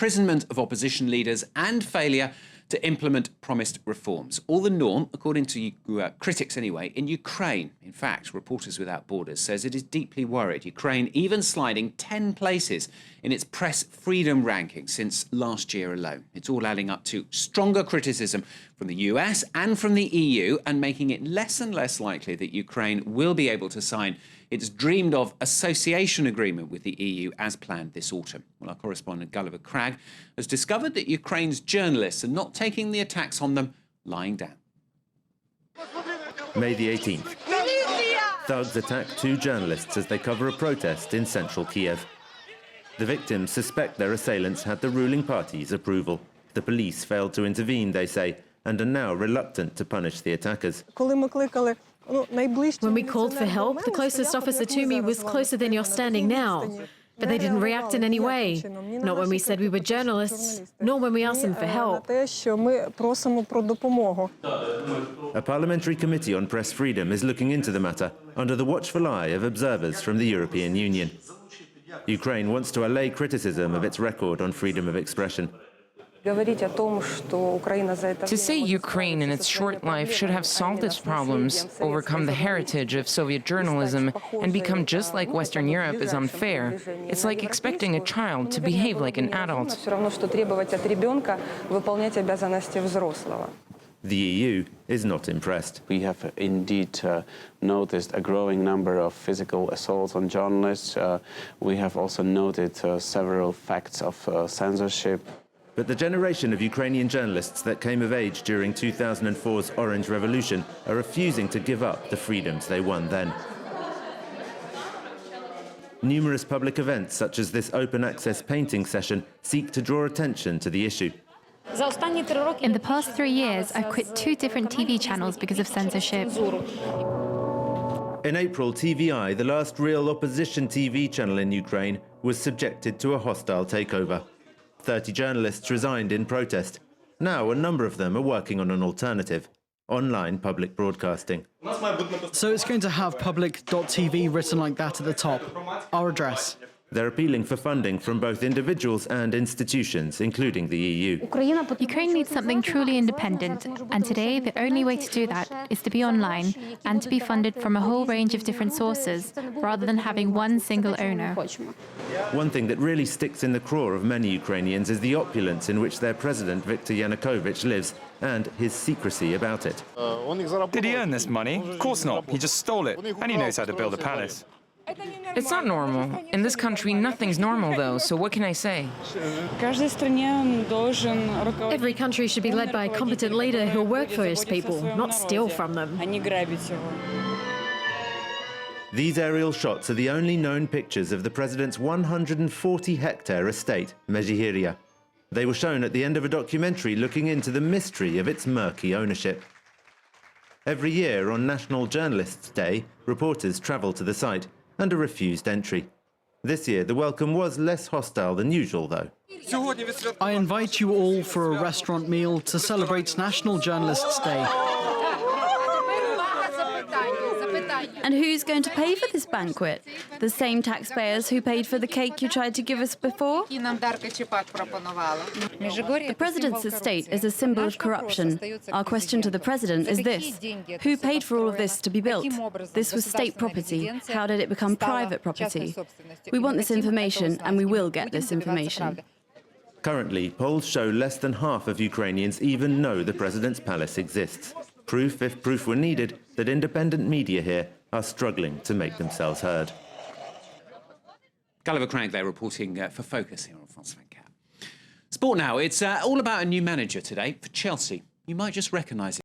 imprisonment of opposition leaders and failure to implement promised reforms. All the norm, according to critics anyway, in Ukraine. In fact, Reporters Without Borders says it is deeply worried. Ukraine even sliding 10 places in its press freedom ranking since last year alone. It's all adding up to stronger criticism from the US and from the EU, and making it less and less likely that Ukraine will be able to sign its dreamed-of association agreement with the EU as planned this autumn. Well, our correspondent Gulliver CRAGG has discovered that Ukraine's journalists are not taking the attacks on them lying down. May the 18th. Thugs attack 2 journalists as they cover a protest in central Kiev. The victims suspect their assailants had the ruling party's approval. The police failed to intervene, they say, and are now reluctant to punish the attackers. When we called for help, the closest officer to me was closer than you're standing now. But they didn't react in any way. Not when we said we were journalists, nor when we asked them for help. A parliamentary committee on press freedom is looking into the matter under the watchful eye of observers from the European Union. Ukraine wants to allay criticism of its record on freedom of expression. To say Ukraine in its short life should have solved its problems, overcome the heritage of Soviet journalism, and become just like Western Europe is unfair. It's like expecting a child to behave like an adult. The EU is not impressed. We have indeed noticed a growing number of physical assaults on journalists. We have also noted several facts of censorship. But the generation of Ukrainian journalists that came of age during 2004's Orange Revolution are refusing to give up the freedoms they won then. Numerous public events, such as this open-access painting session, seek to draw attention to the issue. In the past 3 years, I've quit 2 different TV channels because of censorship. In April, TVI, the last real opposition TV channel in Ukraine, was subjected to a hostile takeover. 30 journalists resigned in protest. Now a number of them are working on an alternative: online public broadcasting. So it's going to have public.tv written like that at the top, our address. They're appealing for funding from both individuals and institutions, including the EU. Ukraine needs something truly independent, and today the only way to do that is to be online and to be funded from a whole range of different sources, rather than having one single owner. One thing that really sticks in the craw of many Ukrainians is the opulence in which their president, Viktor Yanukovych, lives, and his secrecy about it. Did he earn this money? Of course not. He just stole it, and he knows how to build a palace. It's not normal. In this country, nothing's normal, though, so what can I say? Every country should be led by a competent leader who'll work for his people, not steal from them. These aerial shots are the only known pictures of the president's 140-hectare estate, Mezhihiria. They were shown at the end of a documentary looking into the mystery of its murky ownership. Every year on National Journalists' Day, reporters travel to the site and are refused entry. This year, the welcome was less hostile than usual, though. I invite you all for a restaurant meal to celebrate National Journalists' Day. And who's going to pay for this banquet? The same taxpayers who paid for the cake you tried to give us before? The president's estate is a symbol of corruption. Our question to the president is this: who paid for all of this to be built? This was state property. How did it become private property? We want this information, and we will get this information. Currently, polls show less than half of Ukrainians even know the president's palace exists. Proof, if proof were needed, that independent media here are struggling to make themselves heard. Gulliver CRAGG there reporting for Focus here on France 24. Sport now. It's all about a new manager today for Chelsea. You might just recognise him.